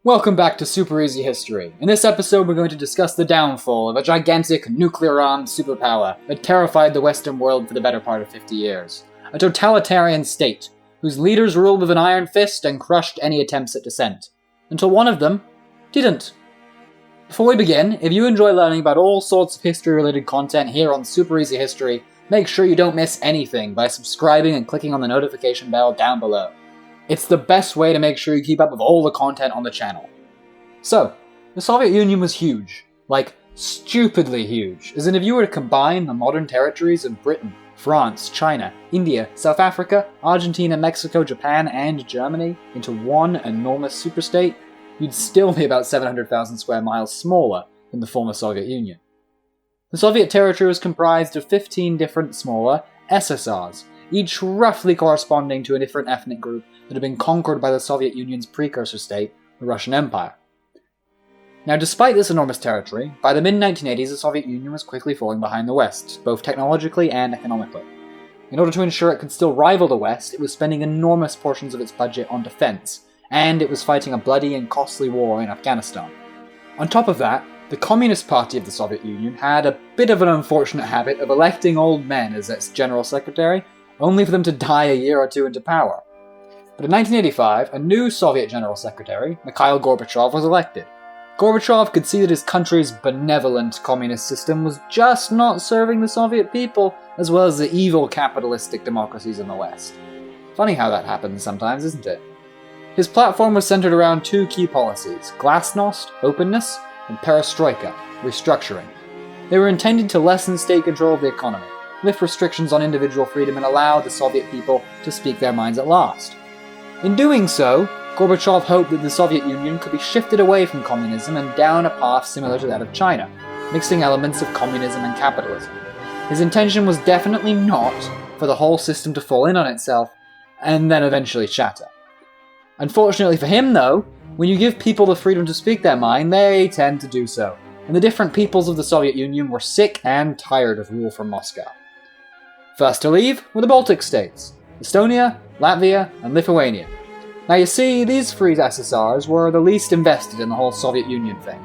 Welcome back to Super Easy History. In this episode, we're going to discuss the downfall of a gigantic nuclear-armed superpower that terrified the Western world for the better part of 50 years. A totalitarian state, whose leaders ruled with an iron fist and crushed any attempts at dissent. Until one of them didn't. Before we begin, if you enjoy learning about all sorts of history-related content here on Super Easy History, make sure you don't miss anything by subscribing and clicking on the notification bell down below. It's the best way to make sure you keep up with all the content on the channel. So, the Soviet Union was huge. Like, stupidly huge. As in, if you were to combine the modern territories of Britain, France, China, India, South Africa, Argentina, Mexico, Japan, and Germany into one enormous superstate, you'd still be about 700,000 square miles smaller than the former Soviet Union. The Soviet territory was comprised of 15 different smaller SSRs, each roughly corresponding to a different ethnic group that had been conquered by the Soviet Union's precursor state, the Russian Empire. Now, despite this enormous territory, by the mid-1980s the Soviet Union was quickly falling behind the West, both technologically and economically. In order to ensure it could still rival the West, it was spending enormous portions of its budget on defense, and it was fighting a bloody and costly war in Afghanistan. On top of that, the Communist Party of the Soviet Union had a bit of an unfortunate habit of electing old men as its general secretary, only for them to die a year or two into power. But in 1985, a new Soviet General Secretary, Mikhail Gorbachev, was elected. Gorbachev could see that his country's benevolent communist system was just not serving the Soviet people, as well as the evil capitalistic democracies in the West. Funny how that happens sometimes, isn't it? His platform was centered around two key policies: glasnost, openness, and perestroika, restructuring. They were intended to lessen state control of the economy, lift restrictions on individual freedom, and allow the Soviet people to speak their minds at last. In doing so, Gorbachev hoped that the Soviet Union could be shifted away from communism and down a path similar to that of China, mixing elements of communism and capitalism. His intention was definitely not for the whole system to fall in on itself and then eventually shatter. Unfortunately for him, though, when you give people the freedom to speak their mind, they tend to do so, and the different peoples of the Soviet Union were sick and tired of rule from Moscow. First to leave were the Baltic states: Estonia, Latvia, and Lithuania. Now you see, these three SSRs were the least invested in the whole Soviet Union thing.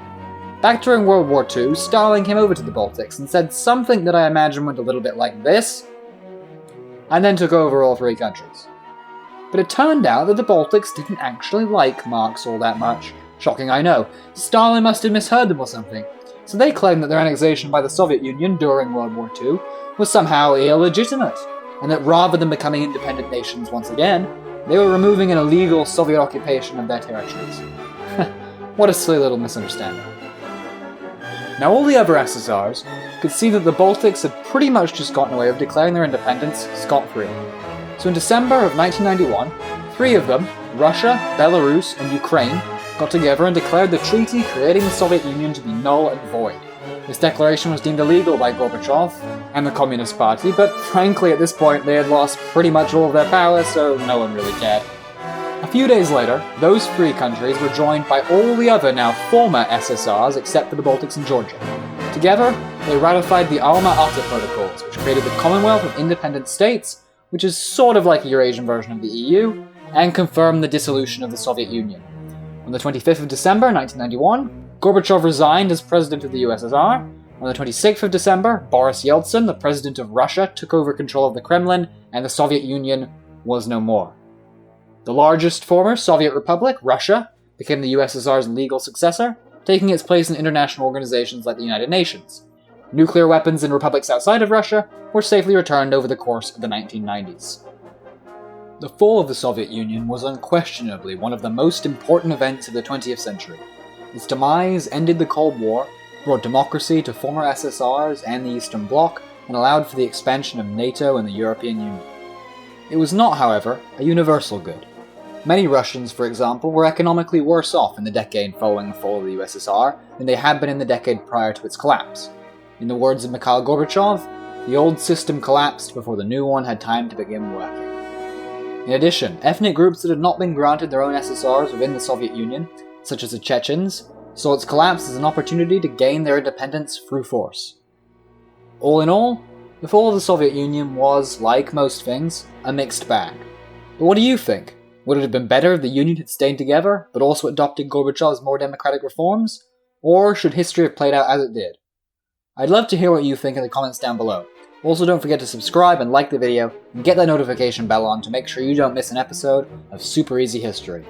Back during World War II, Stalin came over to the Baltics and said something that I imagine went a little bit like this, and then took over all three countries. But it turned out that the Baltics didn't actually like Marx all that much. Shocking, I know. Stalin must have misheard them or something. So they claimed that their annexation by the Soviet Union during World War II was somehow illegitimate, and that rather than becoming independent nations once again, they were removing an illegal Soviet occupation of their territories. What a silly little misunderstanding. Now all the other SSRs could see that the Baltics had pretty much just gotten away with declaring their independence scot-free. So in December of 1991, three of them, Russia, Belarus, and Ukraine, got together and declared the treaty creating the Soviet Union to be null and void. This declaration was deemed illegal by Gorbachev and the Communist Party, but frankly at this point they had lost pretty much all of their power, so no one really cared. A few days later, those three countries were joined by all the other now former SSRs except for the Baltics and Georgia. Together, they ratified the Alma-Ata Protocols, which created the Commonwealth of Independent States, which is sort of like a Eurasian version of the EU, and confirmed the dissolution of the Soviet Union. On the 25th of December 1991, Gorbachev resigned as president of the USSR. On the 26th of December, Boris Yeltsin, the president of Russia, took over control of the Kremlin, and the Soviet Union was no more. The largest former Soviet republic, Russia, became the USSR's legal successor, taking its place in international organizations like the United Nations. Nuclear weapons in republics outside of Russia were safely returned over the course of the 1990s. The fall of the Soviet Union was unquestionably one of the most important events of the 20th century. Its demise ended the Cold War, brought democracy to former SSRs and the Eastern Bloc, and allowed for the expansion of NATO and the European Union. It was not, however, a universal good. Many Russians, for example, were economically worse off in the decade following the fall of the USSR than they had been in the decade prior to its collapse. In the words of Mikhail Gorbachev, the old system collapsed before the new one had time to begin working. In addition, ethnic groups that had not been granted their own SSRs within the Soviet Union, such as the Chechens, saw its collapse as an opportunity to gain their independence through force. All in all, the fall of the Soviet Union was, like most things, a mixed bag. But what do you think? Would it have been better if the Union had stayed together, but also adopted Gorbachev's more democratic reforms? Or should history have played out as it did? I'd love to hear what you think in the comments down below. Also, don't forget to subscribe and like the video, and get that notification bell on to make sure you don't miss an episode of Super Easy History.